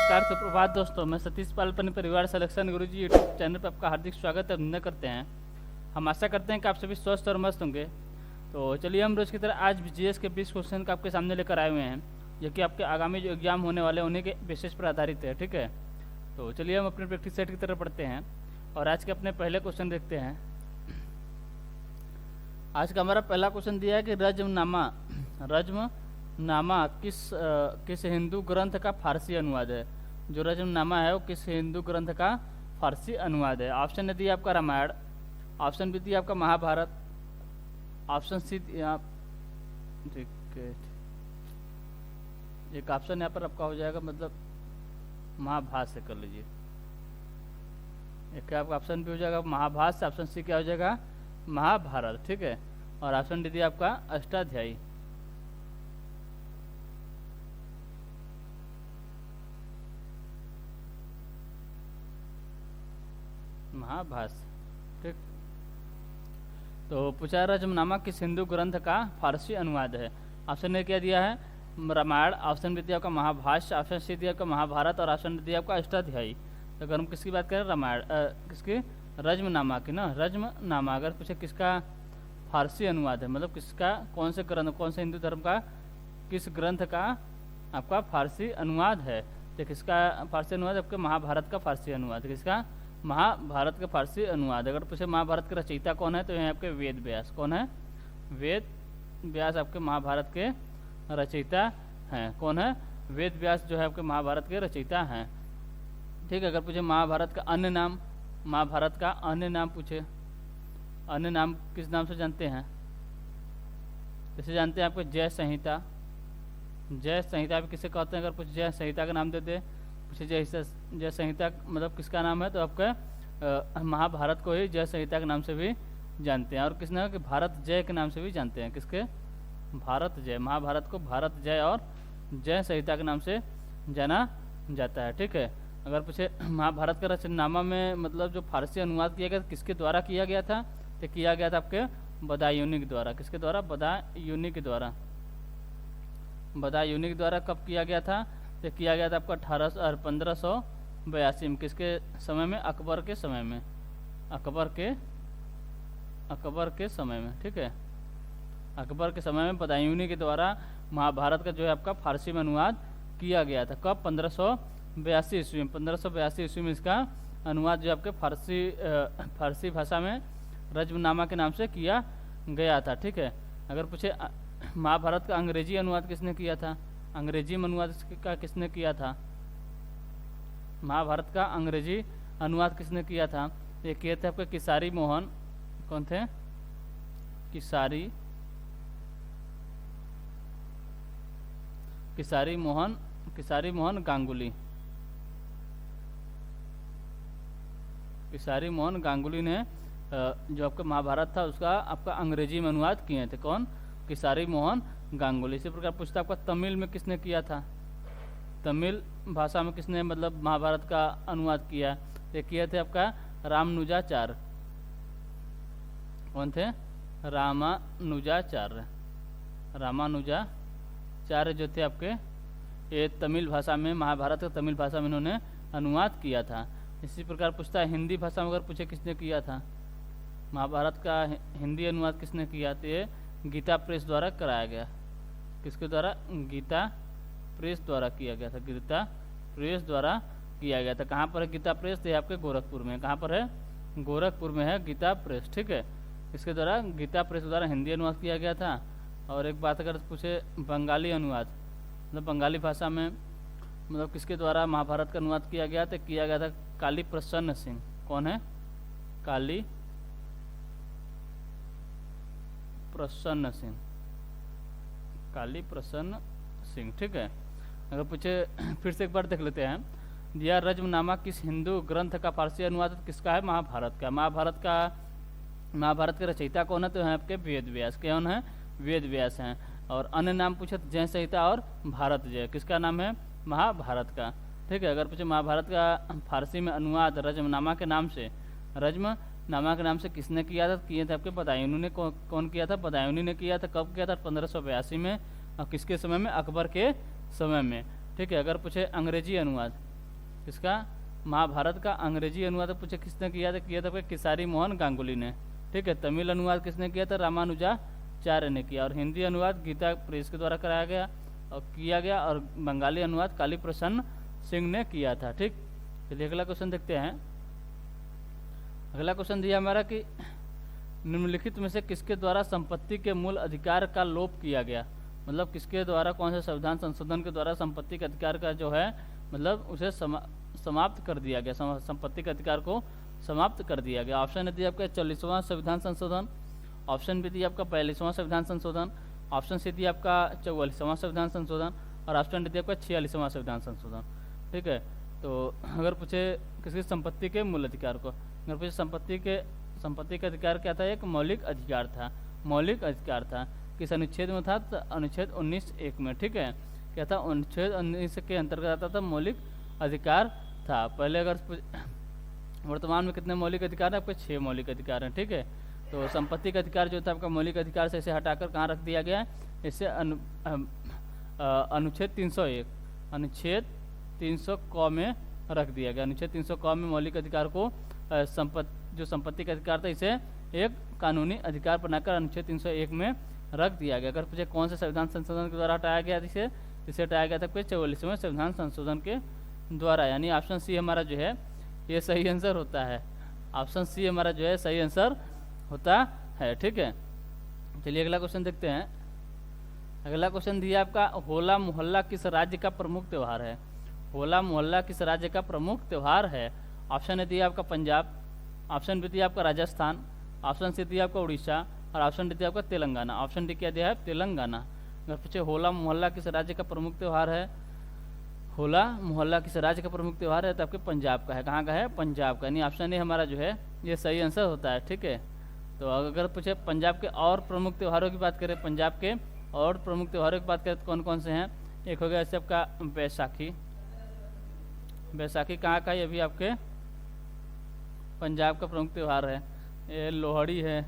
नमस्कार सुप्रभात दोस्तों, मैं सतीश पाल अपने परिवार सिलेक्शन गुरुजी यूट्यूब चैनल पर आपका हार्दिक स्वागत और अभिनंदन करते हैं। हम आशा करते हैं कि आप सभी स्वस्थ और मस्त होंगे। तो चलिए हम रोज़ की तरह आज जीएस के 20 क्वेश्चन का आपके सामने लेकर आए हुए हैं, जो कि आपके आगामी जो एग्जाम होने वाले हैं उन्हीं के बेसिस पर आधारित है। ठीक है, तो चलिए हम अपने प्रैक्टिस सेट की तरफ बढ़ते हैं और आज के अपने पहले क्वेश्चन देखते हैं। आज का हमारा पहला क्वेश्चन दिया है कि रज्मनामा किस हिंदू ग्रंथ का फारसी अनुवाद है। जो रज्मनामा है वो किस हिंदू ग्रंथ का फारसी अनुवाद है। ऑप्शन दिया आपका रामायण, ऑप्शन बी दिया आपका महाभारत, ऑप्शन सी एक ऑप्शन यहाँ पर आपका हो जाएगा, मतलब महाभारत से कर लीजिए। एक आपका ऑप्शन भी हो जाएगा महाभारत से, ऑप्शन सी क्या हो जाएगा महाभारत। ठीक है, और ऑप्शन डी दिया आपका अष्टाध्यायी। महाभारत। ठीक, तो पूछा रज्मनामा किस हिंदू ग्रंथ का फारसी अनुवाद है। ऑप्शन ने क्या दिया है रामायण, ऑप्शन बी दिया आपका महाभाष्य, ऑप्शन सी दिया आपका महाभारत और ऑप्शन डी दिया आपका अष्टाध्यायी। तो अगर हम किसकी बात करें रामायण किसकी रज्मनामा की ना, रज्मनामा अगर पूछे किसका फारसी अनुवाद है, मतलब किसका कौन से ग्रंथ कौन से हिंदू धर्म का किस ग्रंथ का आपका फारसी अनुवाद है, तो किसका फारसी अनुवाद आपके महाभारत का फारसी अनुवाद, किसका महाभारत का फारसी अनुवाद। अगर पूछे महाभारत के रचयिता कौन है तो यहाँ आपके वेद व्यास। कौन है? वेद व्यास आपके महाभारत के रचयिता हैं। कौन है? वेद व्यास जो है आपके महाभारत के रचयिता हैं। ठीक है, अगर पूछे महाभारत का अन्य नाम, महाभारत का अन्य नाम पूछे, अन्य नाम किस नाम से जानते हैं? जैसे जानते हैं आपको जय संहिता, जय संहिता भी किसे कहते हैं। अगर कुछ जय संहिता का नाम दे दे, पूछे जय संहिता मतलब किसका नाम है, तो आपका महाभारत को ही जय संहिता के नाम से भी जानते हैं। और किस नाम के भारत जय के नाम से भी जानते हैं। किसके? भारत जय। महाभारत को भारत जय और जय संहिता के नाम से जाना जाता है। ठीक है, अगर पूछे महाभारत का रचनामा में मतलब जो फारसी अनुवाद किया गया किसके द्वारा किया गया था, तो किया गया था आपके बदायूनी के द्वारा। किसके द्वारा? बदायूनी के द्वारा। बदायूनी के द्वारा कब किया गया था, तो किया गया था आपका 1582 में। किसके समय में? अकबर के समय में। अकबर के समय में। ठीक है, अकबर के समय में बदायूनी के द्वारा महाभारत का जो है आपका फारसी में अनुवाद किया गया था। कब? 1582 ईस्वी में। 1582 ईस्वी में इसका अनुवाद जो आपके फारसी भाषा में रज्मनामा के नाम से किया गया था। ठीक है, अगर पूछे महाभारत का अंग्रेजी अनुवाद किसने किया था, अंग्रेजी में अनुवाद का किसने किया था, महाभारत का अंग्रेजी अनुवाद किसने किया था, ये किए थे आपके किसारी मोहन। कौन थे? किसारी मोहन गांगुली। किसारी मोहन गांगुली ने जो आपका महाभारत था उसका आपका अंग्रेजी में अनुवाद किए थे। कौन? किसारी मोहन गांगुली। इसी प्रकार पूछता आपका तमिल में किसने किया था, तमिल भाषा में किसने मतलब महाभारत का अनुवाद किया, ये किए थे आपका रामानुजाचार्य। कौन थे? रामानुजाचार्य जो थे आपके, ये तमिल भाषा में महाभारत का तमिल भाषा में इन्होंने अनुवाद किया था। इसी प्रकार पूछता है हिंदी भाषा में अगर पूछे किसने किया था महाभारत का हिंदी अनुवाद किसने किया, तो ये गीता प्रेस द्वारा कराया गया। किसके द्वारा? गीता प्रेस द्वारा किया गया था। गीता प्रेस द्वारा किया गया था। कहाँ पर है गीता प्रेस? तो ये आपके गोरखपुर में। कहाँ पर है? गोरखपुर में है गीता प्रेस। ठीक है, इसके द्वारा गीता प्रेस द्वारा हिंदी अनुवाद किया गया था। और एक बात अगर पूछे बंगाली अनुवाद, मतलब बंगाली भाषा में मतलब किसके द्वारा महाभारत का अनुवाद किया गया, तो किया गया था काली प्रसन्न सिंह। कौन है? काली प्रसन्न सिंह। ठीक है, अगर पूछे फिर से एक बार देख लेते हैं। दिया रज्मनामा किस हिंदू ग्रंथ का फारसी अनुवाद किसका है? महाभारत का। महाभारत के रचयिता कौन है, तो यहाँ आपके वेद व्यास। कौन है? वेद व्यास हैं। और अन्य नाम पूछे तो जय संहिता और भारत जय। किसका नाम है? महाभारत का। ठीक है, अगर पूछे महाभारत का फारसी में अनुवाद रज्मनामा के नाम से, रज्मनामा के नाम से किसने किया था, किए थे आपके बदायूनी ने। कौन किया था? बदायूनी ने किया था। कब किया था? 1582 में। और किसके समय में? अकबर के समय में। ठीक है, अगर पूछे अंग्रेजी अनुवाद, किसका? महाभारत का अंग्रेजी अनुवाद पूछे किसने किया था किसारी मोहन गांगुली ने। ठीक है। तमिल अनुवाद किसने किया था? रामानुजाचार्य ने किया। और हिंदी अनुवाद गीता प्रेस के द्वारा कराया गया और किया गया। और बंगाली अनुवाद काली प्रसन्न सिंह ने किया था। ठीक। चलिए अगला क्वेश्चन देखते हैं। अगला क्वेश्चन दिया हमारा कि निम्नलिखित में से किसके द्वारा संपत्ति के मूल अधिकार का लोप किया गया? मतलब किसके द्वारा, कौन से संविधान संशोधन के द्वारा संपत्ति के अधिकार का जो है मतलब उसे समाप्त कर दिया गया, संपत्ति के अधिकार को समाप्त कर दिया गया? ऑप्शन दिया आपका 40वां संविधान संशोधन, ऑप्शन बी दिया आपका 42वां संविधान संशोधन, ऑप्शन सी दिया आपका 44वां संविधान संशोधन और ऑप्शन डी दिया आपका 46वां संविधान संशोधन। ठीक है। तो अगर पूछे किसी संपत्ति के मूल अधिकार को, अगर पूछे संपत्ति का अधिकार क्या था? एक मौलिक अधिकार था। मौलिक अधिकार था। किस अनुच्छेद में था? तो अनुच्छेद 19(1) में। ठीक है। क्या था? अनुच्छेद 19 के अंतर्गत आता था, मौलिक अधिकार था। पहले अगर वर्तमान में कितने मौलिक अधिकार है? आपके 6 मौलिक अधिकार हैं। ठीक है। तो संपत्ति का अधिकार जो था आपका मौलिक अधिकार से इसे हटाकर कहाँ रख दिया गया है? इसे अनुच्छेद 301 अनुच्छेद 300 क में रख दिया गया। अनुच्छेद 300 क में मौलिक अधिकार को जो संपत्ति का अधिकार था इसे एक कानूनी अधिकार बनाकर अनुच्छेद 301 में रख दिया गया। अगर पूछे कौन से संविधान संशोधन के द्वारा हटाया गया इसे हटाया गया था 44वें संविधान संशोधन के द्वारा। यानी ऑप्शन सी हमारा जो है ये सही आंसर होता है। ऑप्शन सी हमारा जो है सही आंसर होता है। ठीक है। चलिए अगला क्वेश्चन देखते हैं। अगला क्वेश्चन दिया आपका होला मोहल्ला किस राज्य का प्रमुख त्यौहार है? होला मोहल्ला किस राज्य का प्रमुख त्यौहार है? ऑप्शन ए दिया आपका पंजाब, ऑप्शन बी दिया आपका राजस्थान, ऑप्शन सी दिया आपका उड़ीसा और ऑप्शन डी दिया आपका तेलंगाना। ऑप्शन डी क्या दिया है? तेलंगाना। अगर पूछे होला मोहल्ला किस राज्य का प्रमुख त्यौहार है? होला मोहल्ला किस राज्य का प्रमुख त्यौहार है? तो आपके पंजाब का है। कहाँ का है? पंजाब का। यानी ऑप्शन ए हमारा जो है ये सही आंसर होता है। ठीक है। तो अगर पूछे पंजाब के और प्रमुख त्योहारों की बात करें, पंजाब के और प्रमुख त्योहारों की बात करें तो कौन कौन से हैं? एक हो गया जैसे आपका बैसाखी। बैसाखी कहाँ का है? ये भी आपके पंजाब का प्रमुख त्यौहार है। ये लोहड़ी है।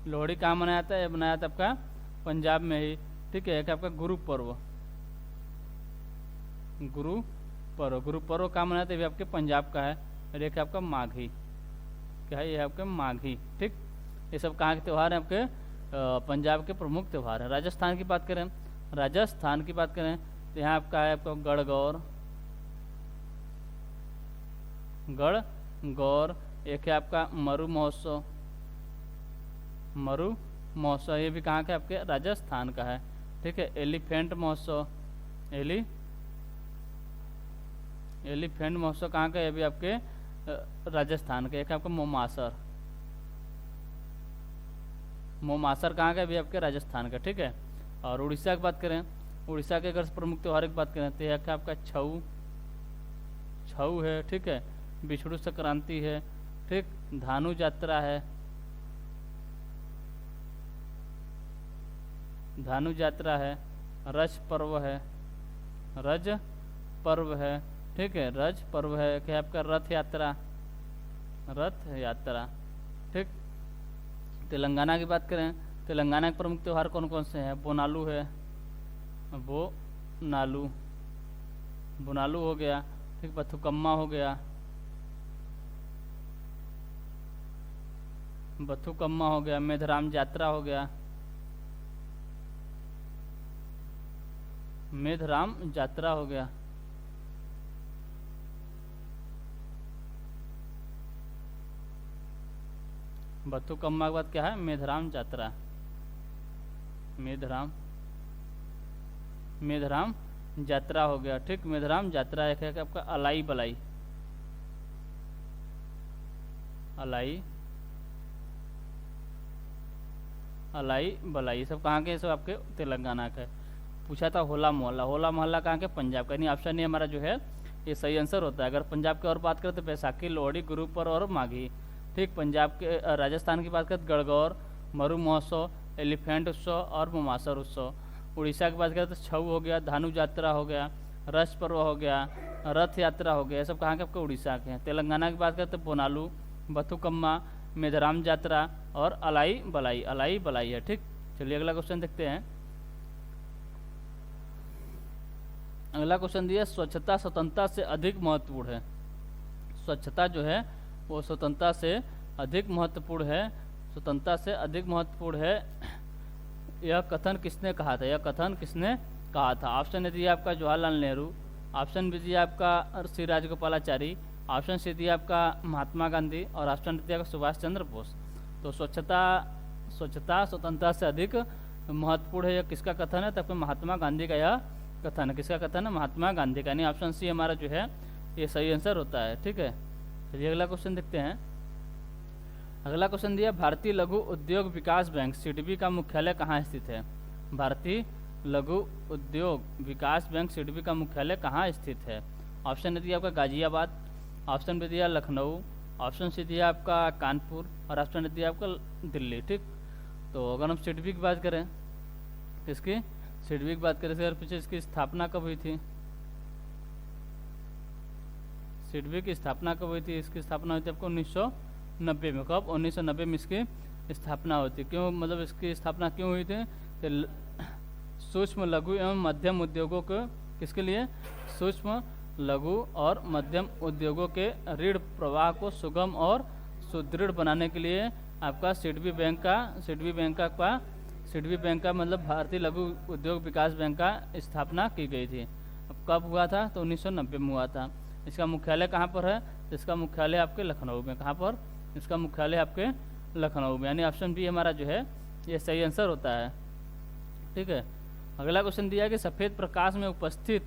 लोहड़ी कहाँ मनाया जाता है? ये मनाया जाता है आपका पंजाब में ही। ठीक है। एक आपका गुरु पर्व, गुरु पर्व कहाँ मनाया जाता है? ये भी आपके पंजाब का है। और एक आपका माघी, क्या है? ये आपके माघी। ठीक। ये सब कहाँ के त्यौहार हैं? आपके पंजाब के प्रमुख त्यौहार हैं। राजस्थान की बात करें, राजस्थान की बात करें तो यहाँ आपका है आपका गढ़गौर, एक है आपका मरु महोत्सव। मरु महोत्सव ये भी कहाँ का? आपके राजस्थान का है। ठीक है। एलिफेंट महोत्सव, एलिफेंट महोत्सव कहाँ का? ये भी आपके राजस्थान का। एक आपका मोमासर कहाँ का? भी आपके राजस्थान का। ठीक है। और उड़ीसा की बात करें, उड़ीसा के अगर प्रमुख त्योहार की बात करें तो यह आपका छऊ है। ठीक है। बिछड़ू संक्रांति है। ठीक। धानु यात्रा है, धानु यात्रा है। रज पर्व है, रज पर्व है। ठीक है। रज पर्व है। क्या आपका रथ यात्रा, रथ यात्रा। ठीक। तेलंगाना की बात करें, तेलंगाना के प्रमुख त्यौहार कौन कौन से हैं? बोनालू है, बोनालू हो गया। ठीक। बथुकम्मा हो गया, बथुकम्मा हो गया। मेधराम यात्रा हो गया, मेधराम यात्रा हो गया। बथुकम्मा के बाद क्या है? मेधराम यात्रा, मेधराम यात्रा हो गया। ठीक। मेधराम यात्रा एक है आपका अलाई बलाई, अलाई बलाई सब कहाँ के? सब आपके तेलंगाना का है। पूछा था होला मोहल्ला, होला मोहल्ला कहाँ के? पंजाब का। नहीं ऑप्शन नहीं हमारा जो है ये सही आंसर होता है। अगर पंजाब की और बात करें तो बैसाखी, लोहड़ी, गुरु पर्व और माघी। ठीक। पंजाब के राजस्थान की बात करें गढ़गौर, मरु महोत्सव, एलिफेंट उत्सव और मोमासर उत्सव। उड़ीसा की बात करें तो छऊ हो गया, धानु यात्रा हो गया, रस पर्व हो गया, रथ यात्रा हो गया। ये सब कहाँ के? आपके उड़ीसा के हैं। तेलंगाना की बात करें तो बोनालू, बथुकम्मा, मेधराम यात्रा और अलाई बलाई है। ठीक। चलिए अगला क्वेश्चन देखते हैं। अगला क्वेश्चन दिया स्वच्छता स्वतंत्रता से अधिक महत्वपूर्ण है। स्वच्छता जो है वो स्वतंत्रता से अधिक महत्वपूर्ण है, स्वतंत्रता से अधिक महत्वपूर्ण है, यह कथन किसने कहा था? यह कथन किसने कहा था? ऑप्शन ए दिया आपका जवाहरलाल नेहरू, ऑप्शन बी दिया आपका श्री राजगोपालाचारी, ऑप्शन सी दिया आपका महात्मा गांधी और ऑप्शन डी दिया आपका सुभाष चंद्र बोस। तो स्वच्छता स्वतंत्रता से अधिक महत्वपूर्ण है, यह किसका कथन है? तब महात्मा गांधी का यह कथन है। किसका कथन है? महात्मा गांधी का। यानी ऑप्शन सी हमारा जो है ये सही आंसर होता है। ठीक है, चलिए अगला क्वेश्चन देखते हैं। अगला क्वेश्चन दिया भारतीय लघु उद्योग विकास बैंक सिडबी का मुख्यालय कहाँ स्थित है? भारतीय लघु उद्योग विकास बैंक सिडबी का मुख्यालय कहाँ स्थित है? ऑप्शन ए दिया आपका गाजियाबाद, ऑप्शन बी दिया लखनऊ, ऑप्शन सी दिया आपका कानपुर और ऑप्शन डी दिया आपका दिल्ली। ठीक, तो अगर हम सिडबी की बात करें, इसकी सिडबी की बात करें अगर पीछे इसकी स्थापना कब हुई थी? सिडबी की स्थापना कब हुई थी? इसकी स्थापना हुई थी आपको 1990 में। कब? 1990 में इसकी स्थापना हुई थी। क्यों, मतलब इसकी स्थापना क्यों हुई थी? तो सूक्ष्म लघु एवं मध्यम उद्योगों को, किसके लिए? सूक्ष्म लघु और मध्यम उद्योगों के ऋण प्रवाह को सुगम और सुदृढ़ बनाने के लिए आपका सिडबी बैंक का मतलब भारतीय लघु उद्योग विकास बैंक का स्थापना की गई थी। अब कब हुआ था? तो 1990 में हुआ था। इसका मुख्यालय कहाँ पर है? इसका मुख्यालय आपके लखनऊ में। कहाँ पर? इसका मुख्यालय आपके लखनऊ में। यानी ऑप्शन बी हमारा जो है ये सही आंसर होता है। ठीक है, अगला क्वेश्चन दिया कि सफ़ेद प्रकाश में उपस्थित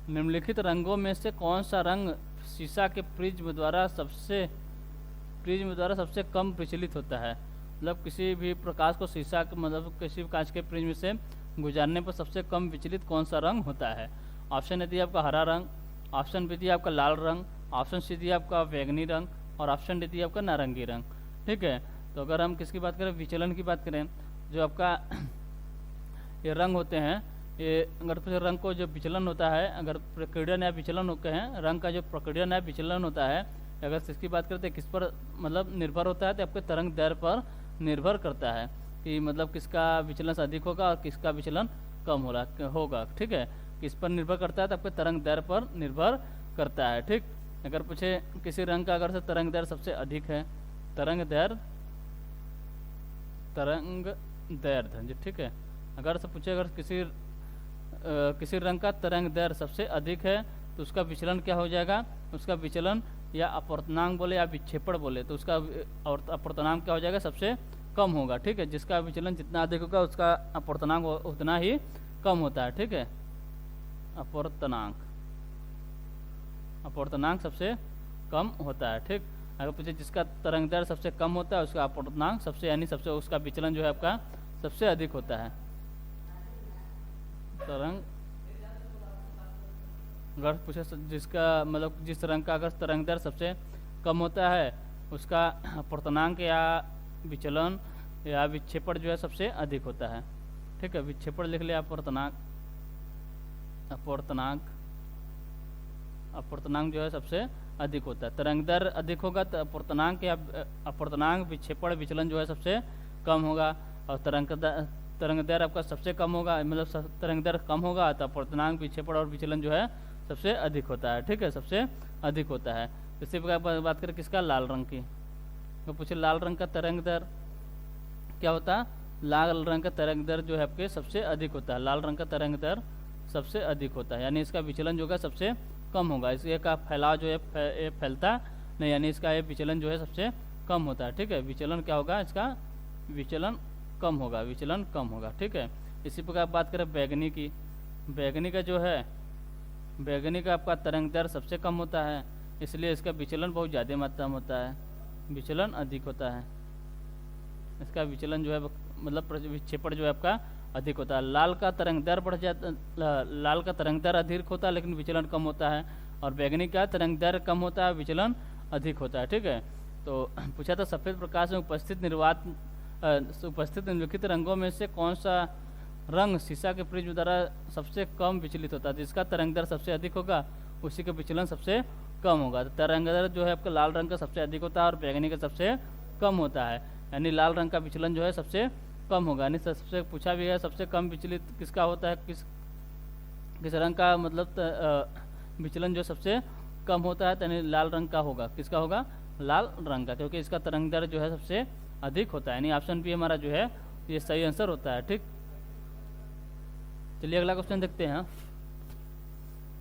निम्नलिखित रंगों में से कौन सा रंग शीशा के प्रिज्म द्वारा सबसे कम विचलित होता है? मतलब किसी भी प्रकाश को शीशा के मतलब किसी भी कांच के प्रिज्म से गुजारने पर सबसे कम विचलित कौन सा रंग होता है? ऑप्शन ए दिया आपका हरा रंग, ऑप्शन बी दिया आपका लाल रंग, ऑप्शन सी दिया आपका बैंगनी रंग और ऑप्शन डी दिया आपका नारंगी रंग। ठीक है, तो अगर हम किसकी बात करें? विचलन की बात करें, जो आपका ये रंग होते हैं, ये अगर रंग को जो विचलन होता है, अगर प्रकीर्णन या विचलन होते हैं, रंग का जो प्रकीर्णन या विचलन होता है, अगर इसकी बात करते हैं किस पर मतलब निर्भर होता है, तो आपके तरंग दैर्घ्य पर निर्भर करता है कि मतलब किसका विचलन अधिक होगा और किसका विचलन कम होगा। ठीक है, किस पर निर्भर करता है? तो आपके तरंग दैर्घ्य पर निर्भर करता है। ठीक, अगर पूछे किसी रंग का अगर से तरंग दैर्घ्य सबसे अधिक है, तरंग दैर्घ्य जी, ठीक है, अगर से पूछे अगर किसी रंग का तरंग दैर्घ्य सबसे अधिक है तो उसका विचलन क्या हो जाएगा? उसका विचलन या अपवर्तनांक बोले या विक्षेपण बोले तो उसका अपवर्तनांक क्या हो जाएगा? सबसे कम होगा। ठीक है, जिसका विचलन जितना अधिक होगा उसका अपवर्तनांक उतना ही कम होता है। ठीक है, अपवर्तनांक सबसे कम होता है। ठीक, अगर पूछे जिसका तरंग दैर्घ्य सबसे कम होता है उसका अपवर्तनांक सबसे उसका विचलन जो है आपका सबसे अधिक होता है। तरंग अगर पूछे जिसका मतलब जिस रंग का अगर तरंग दैर्घ्य सबसे कम होता है उसका अपवर्तनांक या विचलन या विक्षेपण जो है सबसे अधिक होता है। ठीक है, विक्षेपण लिख लिया, अपवर्तनांक जो है सबसे अधिक होता है। तरंग दैर्घ्य अधिक होगा तो अपवर्तनांक विक्षेपण विचलन जो है सबसे कम होगा, और तरंग दैर्घ्य आपका सबसे कम होगा, मतलब तरंग दैर्घ्य कम होगा तो अपवर्तनांक विक्षेपण और विचलन जो है सबसे अधिक होता है। ठीक है, सबसे अधिक होता है। इसी प्रकार बात करें किसका? लाल रंग की, तो पूछे लाल रंग का तरंग दैर्घ्य क्या होता है? लाल रंग का तरंग दैर्घ्य जो है आपके सबसे अधिक होता है। लाल रंग का तरंग दैर्घ्य सबसे अधिक होता है, यानी इसका विचलन जो होगा सबसे कम होगा। इसका फैलाव जो है फैलता नहीं, यानी इसका ये विचलन जो है सबसे कम होता है। ठीक है, विचलन क्या होगा? इसका विचलन कम होगा। ठीक है, इसी प्रकार बात करें बैगनी की, बैगनी का जो है बैगनी का आपका तरंग दैर्घ्य सबसे कम होता है, इसलिए इसका विचलन बहुत ज़्यादा मात्रा में होता है, विचलन अधिक होता है। इसका विचलन जो है मतलब विक्षेपण जो है आपका अधिक होता है। लाल का तरंग दैर्घ्य बढ़ जाता, लाल का तरंग दैर्घ्य अधिक होता है लेकिन विचलन कम होता है, और बैगनी का तरंग दैर्घ्य कम होता है, विचलन अधिक होता है। ठीक है, तो पूछा था सफ़ेद प्रकाश में उपस्थित निम्नलिखित रंगों में से कौन सा रंग शीशा के प्रिज्म द्वारा सबसे कम विचलित होता है? जिसका तरंग दैर्घ्य सबसे अधिक होगा उसी का विचलन सबसे कम होगा। तो तरंग दैर्घ्य जो है आपका लाल रंग का सबसे अधिक होता है और बैगनी का सबसे कम होता है, यानी लाल रंग का विचलन जो है सबसे कम होगा। यानी सबसे पूछा भी है सबसे कम विचलित किसका होता है, किस रंग का मतलब विचलन जो सबसे कम होता है, यानी लाल रंग का होगा। किसका होगा? लाल रंग का, क्योंकि इसका तरंग दैर्ध्य जो है सबसे अधिक होता है, यानी ऑप्शन बी हमारा जो है ये सही आंसर होता है। ठीक, चलिए अगला क्वेश्चन देखते हैं।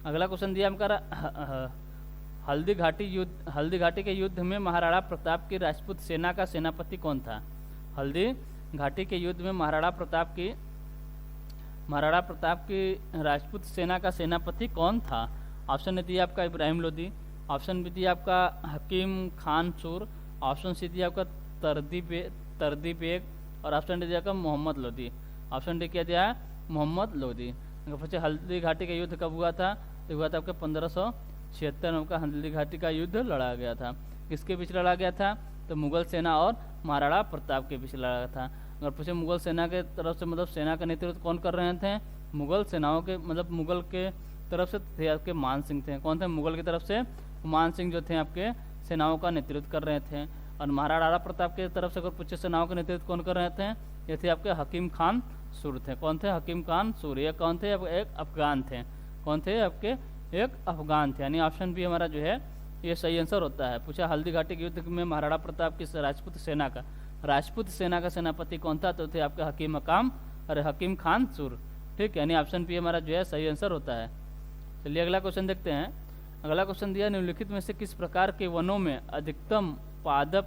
अगला क्वेश्चन दिया हमारा हल्दी घाटी के युद्ध में महाराणा प्रताप की राजपूत सेना का सेनापति कौन था? हल्दी घाटी के युद्ध में महाराणा प्रताप की राजपूत सेना का सेनापति कौन था? ऑप्शन ए दिया आपका इब्राहिम लोदी, ऑप्शन बी दिया आपका हकीम खान सूर, ऑप्शन सी दिया आपका तरदी बेग और ऑप्शन डी दिया आपका मोहम्मद लोदी। ऑप्शन डी क्या दिया है? मोहम्मद लोदी। पूछे हल्दी घाटी का युद्ध कब हुआ था? तो हुआ था आपका 1576 में का हल्दी घाटी का युद्ध लड़ा गया था। किसके बीच लड़ा गया था? तो मुगल सेना और महाराणा प्रताप के बीच लड़ा गया था। अगर पूछे मुगल सेना के तरफ से मतलब सेना का नेतृत्व कौन कर रहे थे? मुगल सेनाओं के मतलब मुगल के तरफ से थे आपके मान सिंह थे। कौन थे? मुगल की तरफ से मान सिंह जो थे आपके सेनाओं का नेतृत्व कर रहे थे। और महाराणा प्रताप की तरफ से अगर पूछे सेनाओं का नेतृत्व कौन कर रहे थे? ये थे आपके हकीम खान सूर थे। कौन थे? हकीम खान सूर। ये कौन थे? एक अफगान थे। कौन थे? आपके एक अफगान थे, यानी ऑप्शन बी हमारा जो है ये सही आंसर होता है। पूछा हल्दी घाटी के युद्ध में महाराणा प्रताप की राजपूत सेना का सेनापति कौन था? तो थे आपके हकीम खान सूर। ठीक, यानी ऑप्शन बी हमारा जो है सही आंसर होता है। चलिए अगला क्वेश्चन देखते हैं। अगला क्वेश्चन दिया निम्नलिखित में से किस प्रकार के वनों में अधिकतम पादप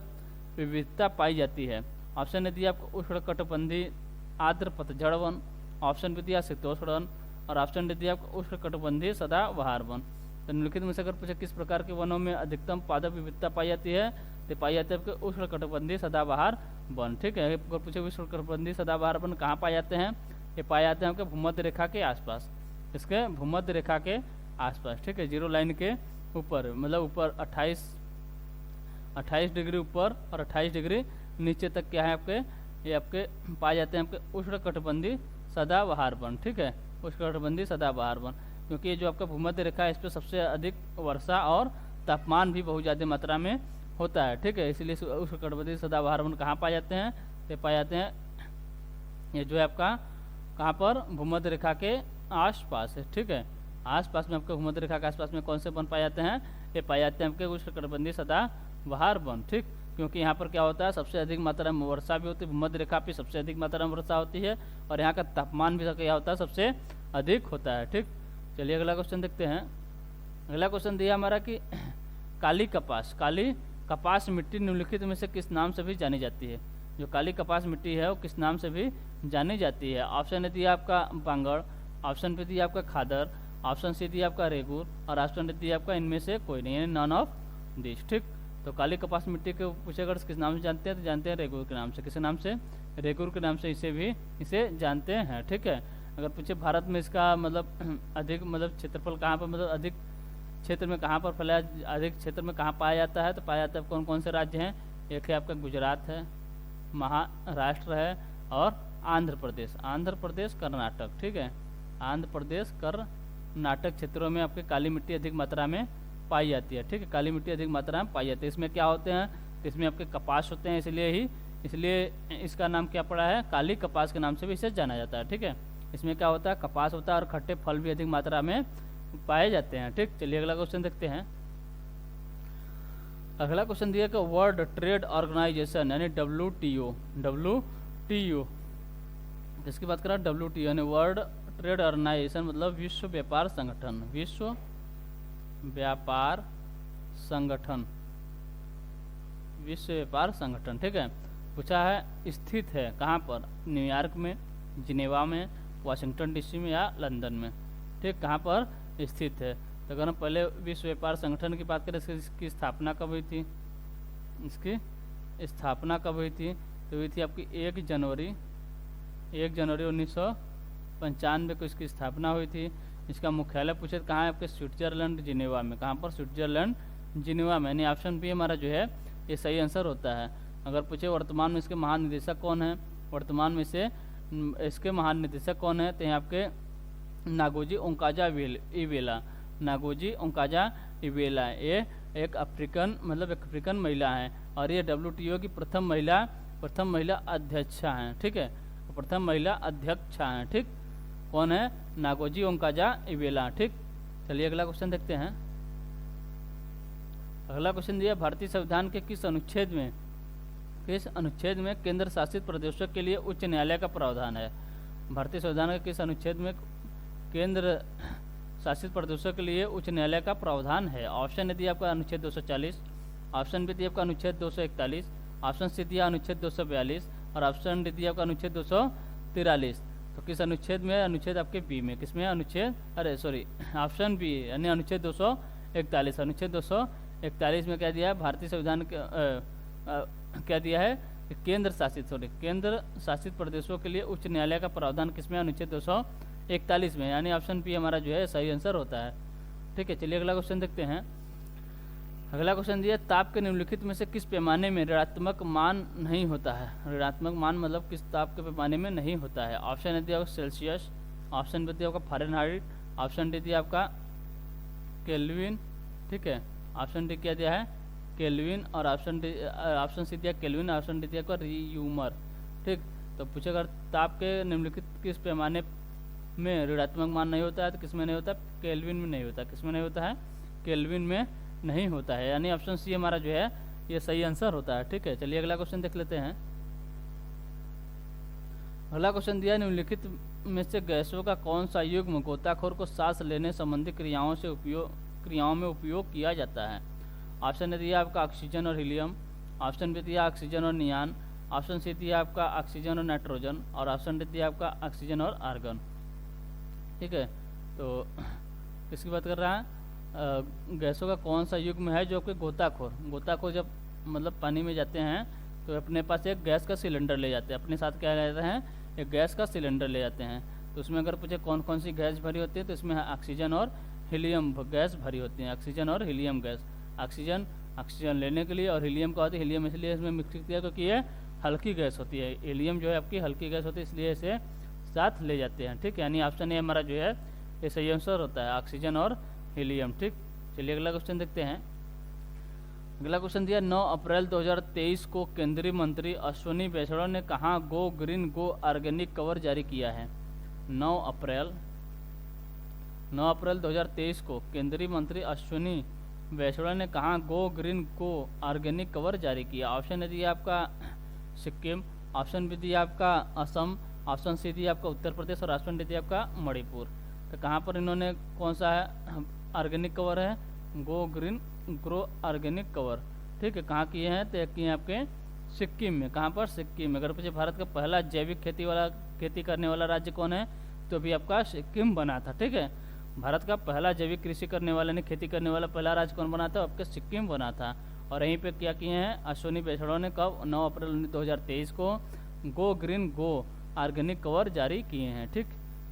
विविधता पाई जाती है? ऑप्शन ने दिया आपको उष्णकटिबंधीय आर्द्र पतझड़ वन, ऑप्शन बी दिया शीतोष्ण वन और ऑप्शन डी दिया आपको उष्णकटिबंधीय सदाबहार वन। तो निम्नलिखित में से अगर पूछे किस प्रकार के वनों में अधिकतम पादप विविधता पाई जाती है, तो पाई जाती है आपके उष्णकटिबंधीय सदाबहार वन। ठीक है, अगर पूछे उष्णकटिबंधीय सदाबहार वन कहाँ पाए जाते हैं? ये पाए जाते हैं आपके भूमध्य रेखा के आसपास, इसके भूमध्य रेखा के आसपास। ठीक है, जीरो लाइन के ऊपर, मतलब ऊपर 28 डिग्री ऊपर और 28 डिग्री नीचे तक क्या है आपके ये आपके पाए जाते हैं आपके उष्णकटिबंधीय सदाबहार वन। ठीक है, उष्णकटिबंधीय सदाबहार वन, क्योंकि ये जो आपका भूमध्य रेखा है इस पर सबसे अधिक वर्षा और तापमान भी बहुत ज़्यादा मात्रा में होता है। ठीक है, इसलिए उष्णकटिबंधीय सदाबहार वन कहाँ पाए जाते हैं? ये पाए जाते हैं ये जो है आपका कहाँ पर? भूमध्य रेखा के आसपास है। ठीक है, आसपास में आपके भूमध्य रेखा के आसपास में कौन से वन पाए जाते हैं? ये पाए जाते हैं आपके उष्णकटिबंधीय सदाबहार वन। ठीक, क्योंकि यहाँ पर क्या होता है? सबसे अधिक मात्रा में वर्षा भी होती है, भूमध्य रेखा पे सबसे अधिक मात्रा में वर्षा होती है और यहाँ का तापमान भी क्या होता है? सबसे अधिक होता है। ठीक, चलिए अगला क्वेश्चन देखते हैं। अगला क्वेश्चन दिया हमारा कि काली कपास मिट्टी निम्नलिखित में से किस नाम से भी जानी जाती है? जो काली कपास मिट्टी है वो किस नाम से भी जानी जाती है? ऑप्शन ए दिया आपका बांगड़, ऑप्शन बी दिया आपका खादर, ऑप्शन सी दिया आपका रेगुर और ऑप्शन डी दिया आपका इनमें से कोई नहीं, यानी नॉन ऑफ दिस। ठीक, तो काली कपास मिट्टी के पूछे अगर किस नाम से जानते हैं तो जानते हैं रेगुर के नाम से। किस नाम से? रेगुर के नाम से इसे जानते हैं। ठीक है, अगर पूछे भारत में इसका मतलब अधिक मतलब क्षेत्रफल कहाँ पर मतलब अधिक क्षेत्र में कहाँ पर फैलाया, अधिक क्षेत्र में कहाँ पाया जाता है? तो पाया जाता है कौन कौन से राज्य हैं? एक है आपका गुजरात है, महाराष्ट्र है और आंध्र प्रदेश कर्नाटक। ठीक है, आंध्र प्रदेश कर्नाटक क्षेत्रों में आपके काली मिट्टी अधिक मात्रा में पाई जाती है। ठीक है, काली मिट्टी अधिक मात्रा में पाई जाती है। इसमें क्या होते हैं? इसमें आपके कपास होते हैं, इसलिए इसका नाम क्या पड़ा है? काली कपास के नाम से भी इसे जाना जाता है। ठीक है, इसमें क्या होता है? कपास होता है और खट्टे फल भी अधिक मात्रा में पाए जाते हैं। ठीक, चलिए अगला क्वेश्चन देखते हैं। अगला क्वेश्चन दिया कि वर्ल्ड ट्रेड ऑर्गेनाइजेशन यानी WTO किसकी बात कर रहा है? WTO यानी वर्ल्ड ट्रेड ऑर्गेनाइजेशन मतलब विश्व व्यापार संगठन। ठीक है, पूछा है स्थित है कहाँ पर? न्यूयॉर्क में, जिनेवा में, वाशिंगटन DC में या लंदन में। ठीक, कहाँ पर स्थित है? तो अगर हम पहले विश्व व्यापार संगठन की बात करें, इसकी स्थापना कब हुई थी? तो हुई थी आपकी 1 जनवरी 1995 को इसकी स्थापना हुई थी। इसका मुख्यालय पूछे कहाँ है? आपके स्विट्जरलैंड जिनेवा में। कहाँ पर? स्विट्जरलैंड जिनेवा में, यानी ऑप्शन बी हमारा जो है ये सही आंसर होता है। अगर पूछे वर्तमान में इसके महानिदेशक कौन है? वर्तमान में से इसके महानिदेशक कौन है? तो यहाँ आपके नागोजी ओंकाजा इवेला ये एक अफ्रीकन महिला है और ये WTO की प्रथम महिला अध्यक्षा हैं। ठीक है, प्रथम महिला अध्यक्षा हैं। ठीक, कौन है? नागोजी ओंकाजा इवेला। ठीक, चलिए अगला क्वेश्चन देखते हैं। अगला क्वेश्चन दिया, भारतीय संविधान के किस अनुच्छेद में केंद्र शासित प्रदेशों के लिए उच्च न्यायालय का प्रावधान है? भारतीय संविधान के किस अनुच्छेद में केंद्र शासित प्रदेशों के लिए उच्च न्यायालय का प्रावधान है? ऑप्शन यदि आपका अनुच्छेद 240, ऑप्शन बी आपका अनुच्छेद 241, ऑप्शन सी दिया अनुच्छेद 242 और ऑप्शन डी दिया आपका अनुच्छेद 243। तो किस अनुच्छेद में? अनुच्छेद आपके बी में। किसमें? अनुच्छेद ऑप्शन बी यानी अनुच्छेद 241। अनुच्छेद 241 में क्या दिया है? भारतीय संविधान क्या दिया है? केंद्र शासित प्रदेशों के लिए उच्च न्यायालय का प्रावधान किसमें? अनुच्छेद 241 में, यानी ऑप्शन बी हमारा जो है सही आंसर होता है। ठीक है, चलिए अगला क्वेश्चन देखते हैं। अगला क्वेश्चन दिया, ताप के निम्नलिखित में से किस पैमाने में ऋणात्मक मान नहीं होता है? ऋणात्मक मान मतलब किस ताप के पैमाने में नहीं होता है? ऑप्शन ए दिया आपका सेल्सियस, ऑप्शन बी दिया आपका फ़ारेनहाइट, ऑप्शन डी दिया आपका केल्विन, ठीक है, ऑप्शन डी क्या दिया है? केल्विन, और ऑप्शन सी दिया केल्विन, ऑप्शन डी दिया आपका रीयूमर। ठीक, तो पूछेगा ताप के निम्नलिखित किस पैमाने में ऋणात्मक मान नहीं होता है? तो किसमें नहीं होता? केल्विन में नहीं होता। किसमें नहीं होता है? केल्विन में नहीं होता है, यानी ऑप्शन सी हमारा जो है ये सही आंसर होता है। ठीक है, चलिए अगला क्वेश्चन देख लेते हैं। अगला क्वेश्चन दिया, निम्नलिखित में से गैसों का कौन सा युग्म गोताखोर को सांस लेने संबंधी क्रियाओं में उपयोग किया जाता है? ऑप्शन ए दिया आपका ऑक्सीजन और हीलियम, ऑप्शन बी दिया ऑक्सीजन और नियान, ऑप्शन सी दिया आपका ऑक्सीजन और नाइट्रोजन, और ऑप्शन डी दिया आपका ऑक्सीजन और आर्गन। ठीक है, तो किसकी बात कर रहा है? गैसों का कौन सा युग्म है जो कि गोताखोर जब मतलब पानी में जाते हैं तो अपने पास एक गैस का सिलेंडर ले जाते हैं, अपने साथ क्या लेते हैं? एक गैस का सिलेंडर ले जाते हैं। तो उसमें अगर पूछे कौन कौन सी गैस भरी होती है, तो इसमें ऑक्सीजन और हीलियम गैस भरी होती है। ऑक्सीजन और हीलियम गैस, ऑक्सीजन लेने के लिए, और हीलियम का होती है, हीलियम इसलिए इसमें मिक्स किया क्योंकि ये हल्की गैस होती है। हीलियम जो है आपकी हल्की गैस होती है, इसलिए इसे साथ ले जाते हैं। ठीक है, यानी ऑप्शन ए हमारा जो है ये सही आंसर होता है, ऑक्सीजन और हीलियम। ठीक, चलिए अगला क्वेश्चन देखते हैं। अगला क्वेश्चन दिया, 9 अप्रैल 2023 को केंद्रीय मंत्री अश्विनी वैष्णव ने कहाँ गो ग्रीन गो ऑर्गेनिक कवर जारी किया है? 9 अप्रैल 2023 को केंद्रीय मंत्री अश्विनी वैष्णव ने कहाँ गो ग्रीन गो ऑर्गेनिक कवर जारी किया? ऑप्शन ए दिया आपका सिक्किम, ऑप्शन बी दिया आपका असम, ऑप्शन सी दिया आपका उत्तर प्रदेश, और ऑप्शन डी दिया आपका मणिपुर। तो कहाँ पर इन्होंने कौन सा है ऑर्गेनिक कवर है? Go green grow organic cover. ठीक है, कहाँ किए हैं? तो किए हैं आपके सिक्किम में। कहाँ पर? सिक्किम में। अगर पूछे भारत का पहला जैविक खेती करने वाला राज्य कौन है, तो भी आपका सिक्किम बना था। ठीक है, भारत का पहला जैविक कृषि करने वाला ने खेती करने वाला पहला राज्य कौन बना था? आपके सिक्किम बना था। और यहीं पे क्या किए हैं अश्विनी वैष्णव ने? कब? 9 अप्रैल 2023 को गो ग्रीन गो ऑर्गेनिक कवर जारी किए हैं। ठीक,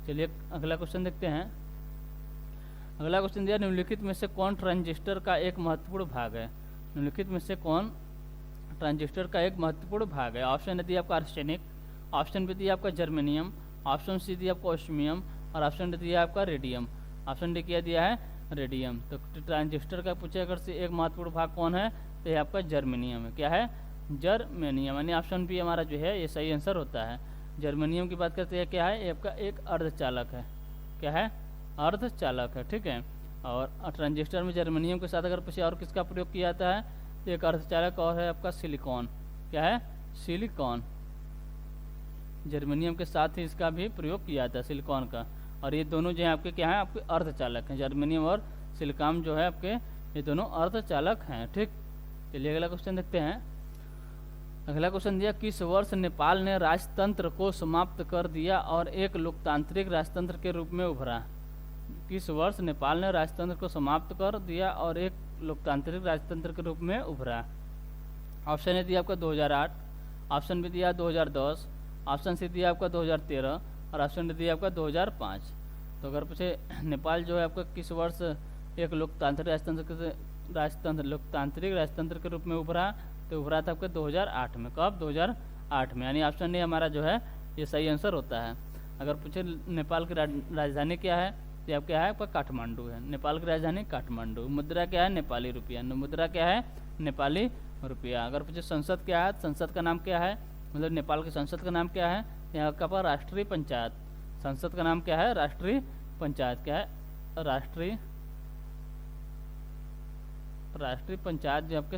चलिए अगला क्वेश्चन देखते हैं। अगला क्वेश्चन दिया, निम्नलिखित में से कौन ट्रांजिस्टर का एक महत्वपूर्ण भाग है? निम्नलिखित में से कौन ट्रांजिस्टर का एक महत्वपूर्ण भाग है? ऑप्शन दिया आपका आर्सेनिक, ऑप्शन बी दिया आपका जर्मेनियम, ऑप्शन सी दिया आपका ओस्मियम, और ऑप्शन डी दिया आपका रेडियम। ऑप्शन डी क्या दिया है? रेडियम। तो ट्रांजिस्टर का पूछे अगर से एक महत्वपूर्ण भाग कौन है, तो ये आपका जर्मेनियम है। क्या है? जर्मेनियम, यानी ऑप्शन बी हमारा जो है ये सही आंसर होता है। जर्मेनियम की बात करते हैं, क्या है? ये आपका एक अर्धचालक है। क्या है? अर्धचालक है। ठीक है, और ट्रांजिस्टर में जर्मेनियम के साथ अगर पूछे और किसका प्रयोग किया जाता है, तो एक अर्धचालक और है आपका सिलिकॉन। क्या है? सिलिकॉन। जर्मेनियम के साथ ही इसका भी प्रयोग किया जाता है, सिलिकॉन का। और ये दोनों जो है आपके क्या है? आपके अर्धचालक हैं। जर्मेनियम और सिलिकॉन जो है आपके ये दोनों अर्धचालक हैं। ठीक, चलिए अगला क्वेश्चन देखते हैं। अगला क्वेश्चन दिया, किस वर्ष नेपाल ने राजतंत्र को समाप्त कर दिया और एक लोकतांत्रिक राजतंत्र के रूप में उभरा? किस वर्ष नेपाल ने राजतंत्र को समाप्त कर दिया और एक लोकतांत्रिक राजतंत्र के रूप में उभरा? ऑप्शन ए दिया आपका 2008, ऑप्शन बी दिया 2010, ऑप्शन सी दिया आपका 2013, और ऑप्शन डी दिया आपका 2005। तो अगर पूछे नेपाल जो है आपका किस वर्ष एक लोकतांत्रिक राजतंत्र के रूप में उभरा, तो उभरा था आपका 2008 में। कब? 2008 में, यानी ऑप्शन ए हमारा जो है ये सही आंसर होता है। अगर पूछे नेपाल की राजधानी क्या है, तो अब क्या है आपका काठमांडू है। नेपाल की राजधानी काठमांडू। मुद्रा क्या है? नेपाली रुपया। मुद्रा क्या है? नेपाली रुपया। अगर पूछे संसद क्या है, संसद का नाम क्या है, मतलब नेपाल की संसद का नाम क्या है, यहाँ का पर राष्ट्रीय पंचायत। संसद का नाम क्या है? राष्ट्रीय पंचायत। क्या है? राष्ट्रीय पंचायत जो आपके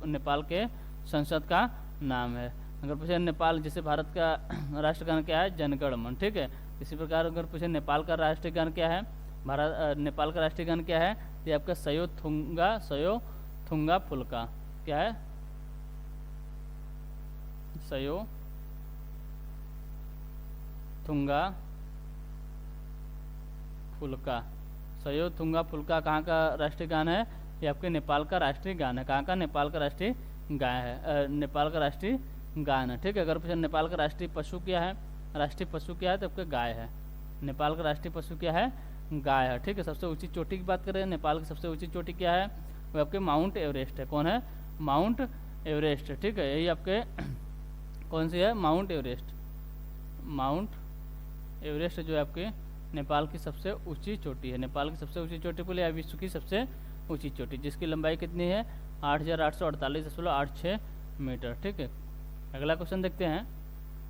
नेपाल के संसद का नाम है। अगर पूछे नेपाल, जैसे भारत का राष्ट्रगान क्या है, जनगण मन, ठीक है। इसी प्रकार अगर पूछे नेपाल का राष्ट्रीय गान क्या है, नेपाल का राष्ट्रीय गान क्या है, तो आपका सयो थुंगा फुल्का, क्या है, सयो थुंगा फुल्का। सयो थुंगा फुल्का कहाँ का राष्ट्रीय गान है, ये आपके नेपाल का राष्ट्रीय गान है। कहाँ का, नेपाल का राष्ट्रीय गाय है, नेपाल का राष्ट्रीय गान है, ठीक है। अगर पूछे नेपाल का राष्ट्रीय पशु क्या है, राष्ट्रीय पशु क्या है, तो आपके गाय है। नेपाल का राष्ट्रीय पशु क्या है, गाय है, ठीक है। सबसे ऊंची चोटी की बात करें, नेपाल की सबसे ऊंची चोटी क्या है, वो आपके माउंट एवरेस्ट है। कौन है, माउंट एवरेस्ट, ठीक है। यही आपके कौन सी है, माउंट एवरेस्ट। माउंट एवरेस्ट जो है आपके नेपाल की सबसे ऊंची चोटी है। नेपाल की सबसे ऊंची चोटी बोले, विश्व की सबसे ऊंची चोटी, जिसकी लंबाई कितनी है, 8,848.86 मीटर, ठीक है। अगला क्वेश्चन देखते हैं।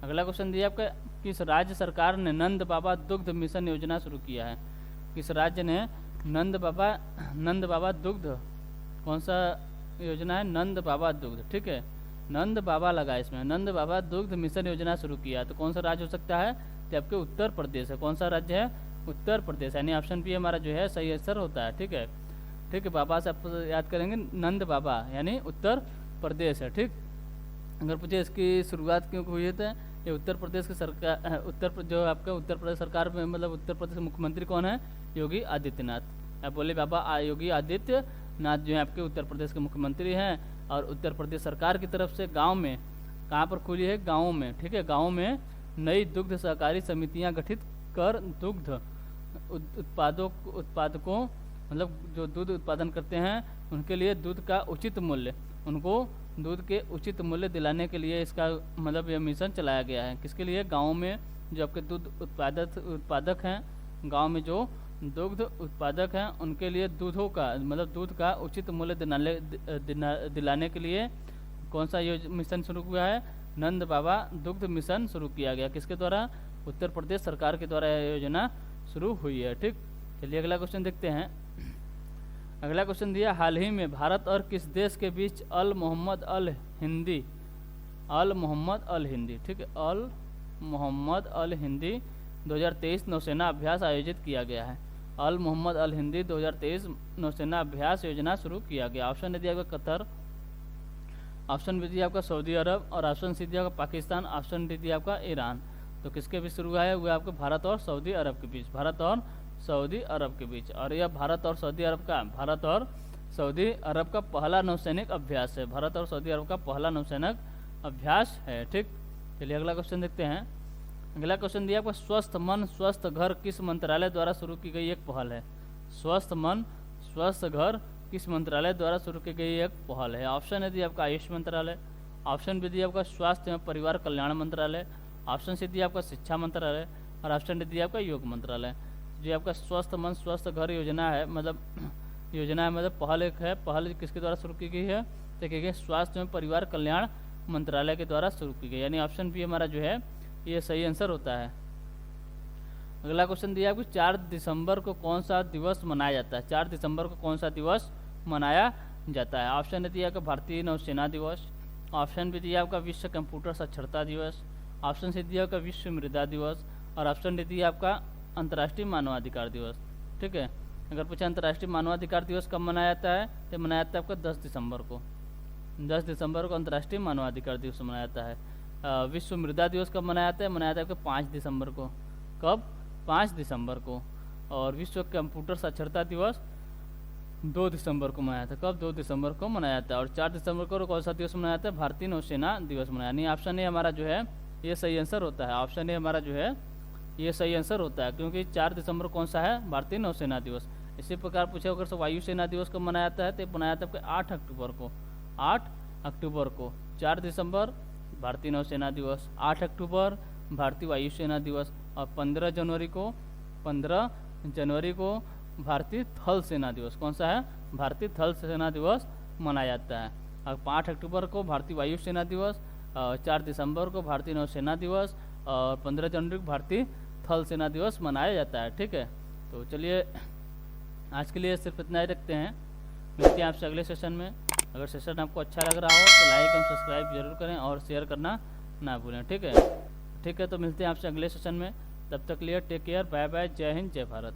अगला क्वेश्चन दिया आपका, किस राज्य सरकार ने नंद बाबा दुग्ध मिशन योजना शुरू किया है। किस राज्य ने नंद बाबा दुग्ध, कौन सा योजना है, नंद बाबा दुग्ध, ठीक है। नंद बाबा लगा इसमें, नंद बाबा दुग्ध मिशन योजना शुरू किया, तो कौन सा राज्य हो सकता है, तो आपके उत्तर प्रदेश है। कौन सा राज्य है, उत्तर प्रदेश, यानी ऑप्शन बी हमारा जो है सही आंसर होता है, ठीक है। ठीक है, बाबा से आप याद करेंगे, नंद बाबा यानी उत्तर प्रदेश है, ठीक। अगर पूछे इसकी शुरुआत क्यों हुई है, तो ये उत्तर प्रदेश की सरकार, जो आपका उत्तर प्रदेश सरकार में, मतलब उत्तर प्रदेश के मुख्यमंत्री कौन है, योगी आदित्यनाथ। आप बोले बाबा योगी आदित्यनाथ जो है आपके उत्तर प्रदेश के मुख्यमंत्री हैं, और उत्तर प्रदेश सरकार की तरफ से गांव में, कहाँ पर खुली है, गाँव में, ठीक है। गाँव में नई दुग्ध सहकारी समितियां गठित कर दुग्ध उत्पादकों, मतलब जो दूध उत्पादन करते हैं, उनके लिए दूध का उचित मूल्य, उनको दूध के उचित मूल्य दिलाने के लिए इसका मतलब यह मिशन चलाया गया है। किसके लिए, गांव में जो आपके दूध उत्पादक हैं, गांव में जो दुग्ध उत्पादक हैं, उनके लिए दूधों का, मतलब दूध का उचित मूल्य दिलाने के लिए कौन सा मिशन शुरू हुआ है, नंद बाबा दुग्ध मिशन शुरू किया गया। किसके द्वारा, उत्तर प्रदेश सरकार के द्वारा यह योजना शुरू हुई है, ठीक। चलिए अगला क्वेश्चन देखते हैं। अगला क्वेश्चन दिया, हाल ही में भारत और किस देश के बीच अल मोहम्मद अल हिंदी, ठीक है, अल मोहम्मद अल हिंदी 2023 नौसेना अभ्यास आयोजित किया गया है। अल मोहम्मद अल हिंदी 2023 नौसेना अभ्यास योजना शुरू किया गया। ऑप्शन ने दिया आपका कतर, ऑप्शन बी दिया आपका सऊदी अरब, और ऑप्शन सी दिया आपका पाकिस्तान, ऑप्शन डी दिया आपका ईरान। तो किसके बीच शुरू हुआ है, वो आपके भारत और सऊदी अरब के बीच, भारत और सऊदी अरब के बीच। और यह भारत और सऊदी अरब का पहला नौसैनिक अभ्यास है, भारत और सऊदी अरब का पहला नौसैनिक अभ्यास है, ठीक। चलिए अगला क्वेश्चन देखते हैं। अगला क्वेश्चन दिया आपको, स्वस्थ मन स्वस्थ घर किस मंत्रालय द्वारा शुरू की गई एक पहल है। स्वस्थ मन स्वस्थ घर किस मंत्रालय द्वारा शुरू की गई एक पहल है। ऑप्शन है दिया आपका आयुष मंत्रालय, ऑप्शन बी दिया आपका स्वास्थ्य एवं परिवार कल्याण मंत्रालय, ऑप्शन सी दिया आपका शिक्षा मंत्रालय, और ऑप्शन डी दिया आपका योग मंत्रालय। जो आपका स्वस्थ मन स्वस्थ घर योजना है, मतलब पहल एक है, पहल किसके द्वारा शुरू की गई है, तो की गई स्वास्थ्य एवं परिवार कल्याण मंत्रालय के द्वारा शुरू की गई, यानी ऑप्शन बी हमारा जो है ये सही आंसर होता है। अगला क्वेश्चन दिया आपको, 4 दिसंबर को कौन सा दिवस मनाया जाता है। 4 दिसंबर को कौन सा दिवस मनाया जाता है। ऑप्शन ने दिया आपका भारतीय नौसेना दिवस, ऑप्शन भी दिया आपका विश्व कंप्यूटर साक्षरता दिवस, ऑप्शन सी दिया आपका विश्व मृदा दिवस, और ऑप्शन डी दिया आपका अंतर्राष्ट्रीय मानवाधिकार दिवस, ठीक है। अगर पूछा अंतर्राष्ट्रीय मानवाधिकार दिवस कब मनाया जाता है, तो मनाया जाता है आपका 10 दिसंबर को। 10 दिसंबर को अंतर्राष्ट्रीय मानवाधिकार दिवस मनाया जाता है। विश्व मृदा दिवस कब मनाया जाता है, मनाया जाता है 5 दिसंबर को। कब, 5 दिसंबर को। और विश्व कंप्यूटर साक्षरता दिवस 2 दिसंबर को मनाया था। कब, 2 दिसंबर को मनाया जाता है। और 4 दिसंबर को कौन सा दिवस मनाया जाता है, भारतीय नौसेना दिवस मनाया। नहीं, ऑप्शन ए हमारा जो है ये सही आंसर होता है। ऑप्शन ए हमारा जो है ये सही आंसर होता है, क्योंकि 4 दिसंबर कौन सा है, भारतीय नौसेना दिवस। इसी प्रकार पूछे अगर से वायुसेना दिवस कब मनाया जाता है, तो मनाया जाता है 8 अक्टूबर को। 8 अक्टूबर को, 4 दिसंबर भारतीय नौसेना दिवस, 8 अक्टूबर भारतीय वायुसेना दिवस, और 15 जनवरी को भारतीय थल सेना दिवस। कौन सा है, भारतीय थल सेना दिवस मनाया जाता है। और 8 अक्टूबर को भारतीय वायुसेना दिवस, 4 दिसंबर को भारतीय नौसेना दिवस, और 15 जनवरी को भारतीय थल सेना दिवस मनाया जाता है, ठीक है। तो चलिए आज के लिए सिर्फ इतना ही रखते हैं। मिलते हैं आपसे अगले सेशन में। अगर सेशन आपको अच्छा लग रहा हो तो लाइक एवं सब्सक्राइब जरूर करें और शेयर करना ना भूलें। ठीक है, तो मिलते हैं आपसे अगले सेशन में। तब तक लिए टेक केयर, बाय बाय, जय हिंद, जय भारत।